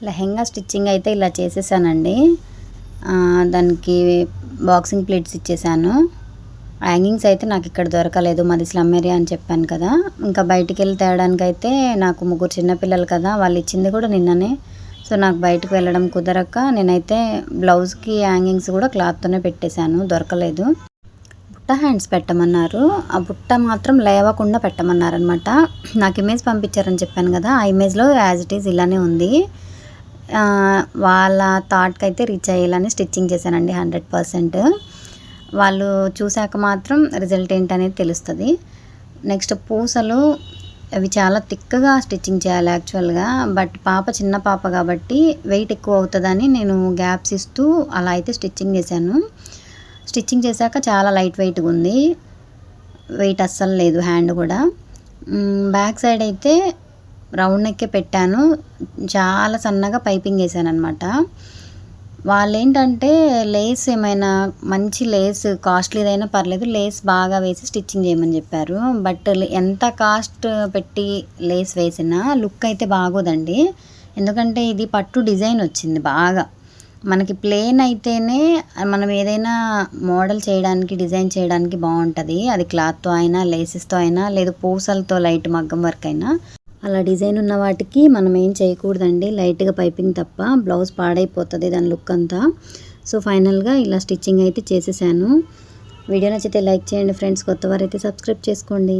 Lehenga stitching అయితే ఇలా చేసేసానండి. దానికి బాక్సింగ్ ప్లేట్స్ ఇచ్చేసాను. హ్యాంగింగ్స్ అయితే నాకు ఇక్కడ దొరకలేదు, మాది స్లమ్ ఏరియా అని చెప్పాను కదా. ఇంకా బయటికి వెళ్ళి తేయడానికైతే నాకు ముగ్గురు చిన్నపిల్లలు కదా, వాళ్ళు ఇచ్చింది కూడా నిన్ననే. సో నాకు బయటకు వెళ్ళడం కుదరక నేనైతే బ్లౌజ్కి హ్యాంగింగ్స్ కూడా క్లాత్తోనే పెట్టేశాను, దొరకలేదు. బుట్ట హ్యాండ్స్ పెట్టమన్నారు, ఆ బుట్ట మాత్రం లేవకుండా పెట్టమన్నారు అనమాట. నాకు ఇమేజ్ పంపించారని చెప్పాను కదా, ఆ ఇమేజ్లో యాజ్ ఇట్ ఈజ్ ఇలానే ఉంది. వాళ్ళ థాట్కి అయితే రీచ్ అయ్యేలానే స్టిచ్చింగ్ చేశానండి 100%. వాళ్ళు చూశాక మాత్రం రిజల్ట్ ఏంటనేది తెలుస్తుంది. నెక్స్ట్ పూసలు అవి చాలా థిక్గా స్టిచ్చింగ్ చేయాలి యాక్చువల్గా, బట్ పాప చిన్న పాప కాబట్టి వెయిట్ ఎక్కువ అవుతుందని నేను గ్యాప్స్ ఇస్తూ అలా అయితే స్టిచ్చింగ్ చేశాను. స్టిచ్చింగ్ చేశాక చాలా లైట్ వెయిట్గా ఉంది, వెయిట్ అస్సలు లేదు హ్యాండ్ కూడా. బ్యాక్ సైడ్ అయితే రౌండ్ నెక్కే పెట్టాను, చాలా సన్నగా పైపింగ్ వేసాను అనమాట. వాళ్ళు ఏంటంటే లేస్ ఏమైనా మంచి లేస్ కాస్ట్లీదైనా పర్లేదు, లేస్ బాగా వేసి స్టిచ్చింగ్ చేయమని చెప్పారు. బట్ ఎంత కాస్ట్ పెట్టి లేస్ వేసినా లుక్ అయితే బాగోదండి. ఎందుకంటే ఇది పట్టు డిజైన్ వచ్చింది బాగా. మనకి ప్లెయిన్ అయితేనే మనం ఏదైనా మోడల్ చేయడానికి డిజైన్ చేయడానికి బాగుంటుంది, అది క్లాత్తో అయినా లేసెస్తో అయినా లేదు పూసలతో లైట్ మగ్గం వర్క్ అయినా. అలా డిజైన్ ఉన్న వాటికి మనం ఏం చేయకూడదండి, లైట్గా పైపింగ్ తప్ప, బ్లౌజ్ పాడైపోతుంది దాని లుక్ అంతా. సో ఫైనల్గా ఇలా స్టిచ్చింగ్ అయితే చేసేసాను. వీడియో నచ్చితే లైక్ చేయండి ఫ్రెండ్స్, కొత్త వారైతే సబ్స్క్రైబ్ చేసుకోండి.